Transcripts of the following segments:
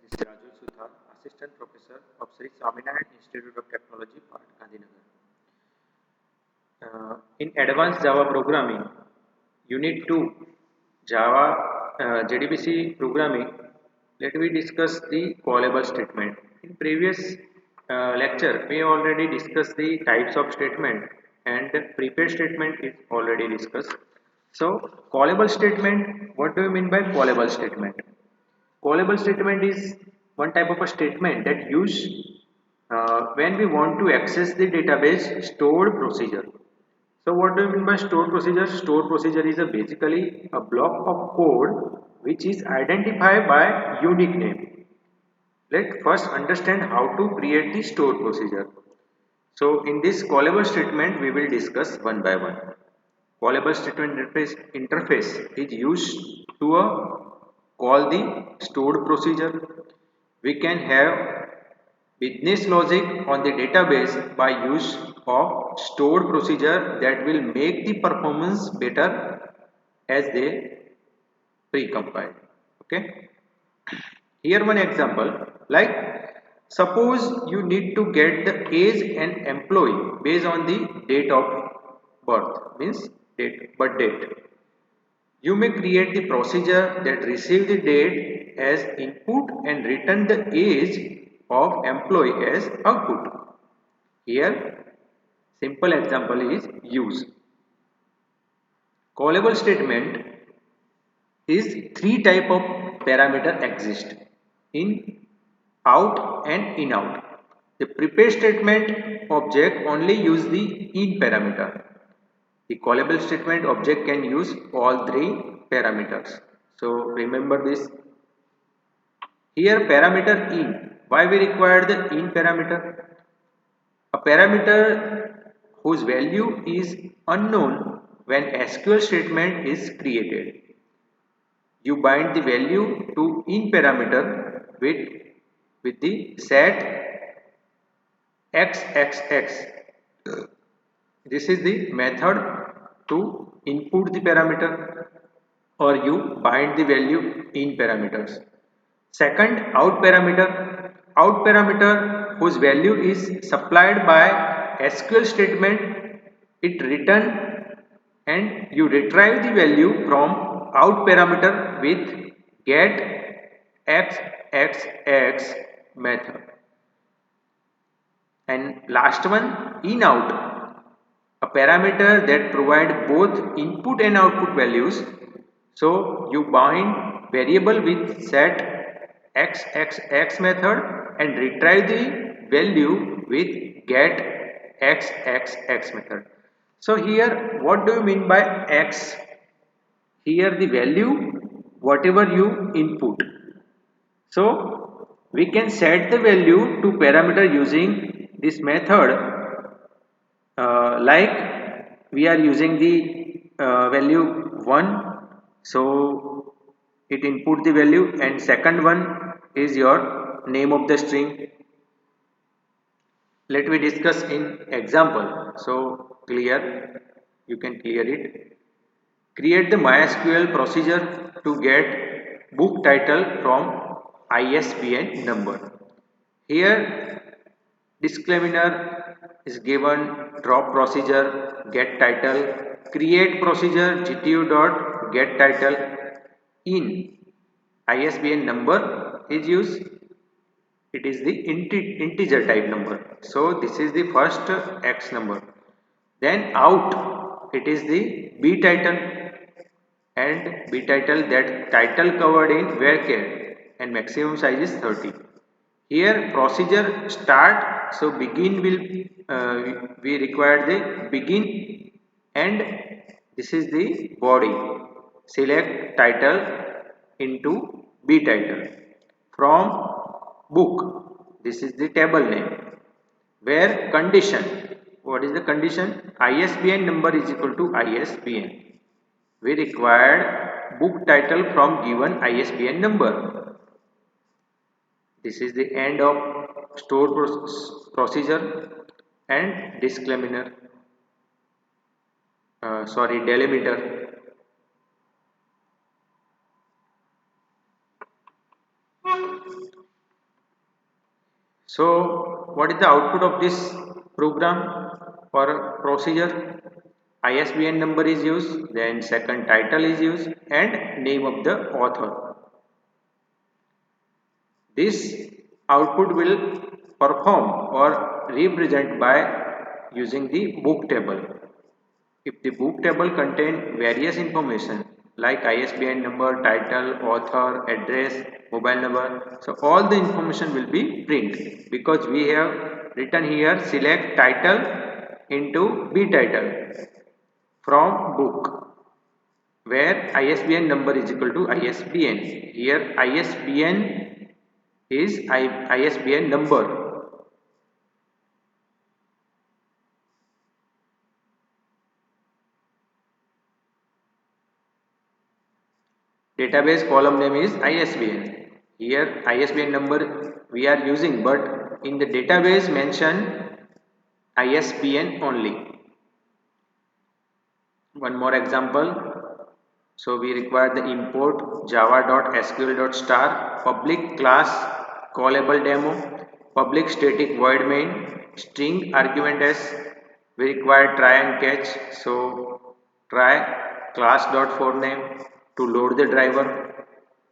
This is Raju Sudhar, Assistant Professor of Sri Swaminarayan Institute of Technology, Part Gandhinagar. In Advanced Java Programming, Unit 2, Java JDBC Programming, let me discuss the callable statement. In previous lecture, we already discussed the types of statement and prepared statement is already discussed. So, callable statement, what do you mean by callable statement? Callable statement is one type of a statement that use when we want to access the database stored procedure. So what do you mean by stored procedure? Stored procedure is basically a block of code which is identified by unique name. Let's first understand how to create the stored procedure. So in this callable statement we will discuss one by one. Callable statement interface is used to call the stored procedure. We can have business logic on the database by use of stored procedure that will make the performance better as they pre-compiled. Okay. Here one example, like suppose you need to get the age and employee based on the date of birth, means birth date. You may create the procedure that receive the date as input and return the age of employee as output. Here simple example is use. Callable statement is three type of parameter exist in out and in out. The prepare statement object only use the in parameter. The callable statement object can use all three parameters. So remember this. Here parameter in. Why we require the in parameter? A parameter whose value is unknown when SQL statement is created. You bind the value to in parameter with the set xxx. This is the method to input the parameter or you bind the value in parameters. Second, out parameter. Out parameter whose value is supplied by SQL statement, it return and you retrieve the value from out parameter with get xxx method. And last one, in out, a parameter that provide both input and output values. So you bind variable with set xxx method and retrieve the value with get xxx method. So here what do you mean by x? Here the value whatever you input. So we can set the value to parameter using this method, like we are using the value 1, so it input the value, and second one is your name of the string. Let me discuss in example so clear, you can clear it. Create the MySQL procedure to get book title from ISBN number. Here disclaimer is given, drop procedure, get title, create procedure gtu get title, in ISBN number is used, it is the integer type number. So this is the first X number. Then out, it is the B title and B title, that title covered in varchar and maximum size is 30. Here procedure start, so begin will we require the begin, and this is the body. Select title into B title from book. This is the table name. Where condition, what is the condition? ISBN number is equal to ISBN. We required book title from given ISBN number. This is the end of store procedure and disclaimer, delimiter. So what is the output of this program or procedure? ISBN number is used, then second title is used, and name of the author. This output will perform or represent by using the book table. If the book table contain various information like ISBN number, title, author, address, mobile number, so all the information will be print because we have written here select title into B title from book, where ISBN number is equal to ISBN. Here ISBN is ISBN number. Database column name is ISBN. Here ISBN number we are using, but in the database mention ISBN only. One more example. So we require the import java.sql.star public class callable demo, public static void main, string argument as we require try and catch. So try class.forName to load the driver,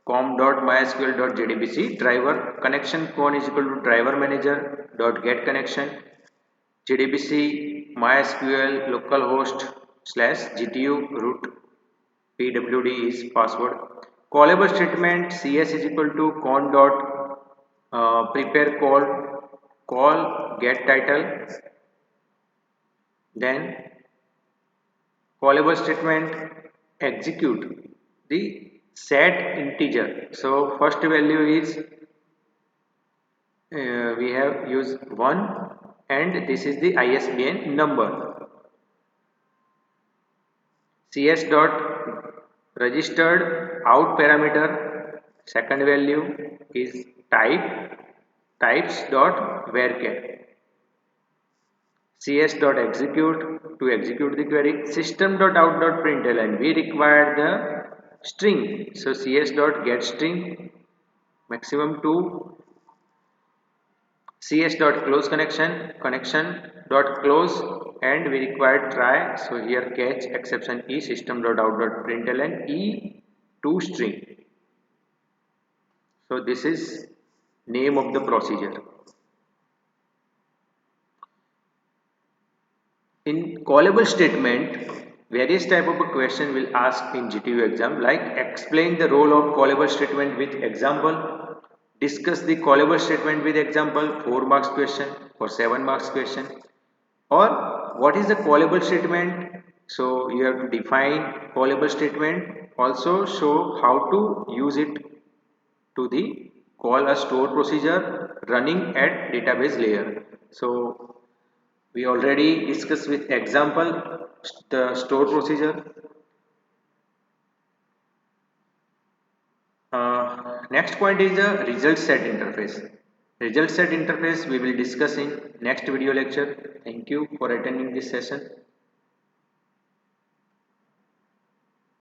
com.mysql.jdbc driver connection con is equal to driver manager dot get connection jdbc mysql localhost slash gtu root pwd is password. Callable statement cs is equal to con dot prepare call get title, then callable statement execute the set integer. So first value is we have used 1 and this is the ISBN number. CS dot registered out parameter second value is types dot varchar. CS dot execute to execute the query. System dot out dot println we require the string, so CS dot get string maximum 2. CS dot close connection dot close and we require try, so here catch exception e system dot out dot println e to string. So this is name of the procedure. In callable statement, various type of a question will ask in GTU exam, like explain the role of callable statement with example, discuss the callable statement with example, 4 marks question or 7 marks question, or what is the callable statement. So you have to define callable statement, also show how to use it to the call a store procedure running at database layer. So we already discussed with example the store procedure. Next point is the result set interface. Result set interface we will discuss in next video lecture. Thank you for attending this session.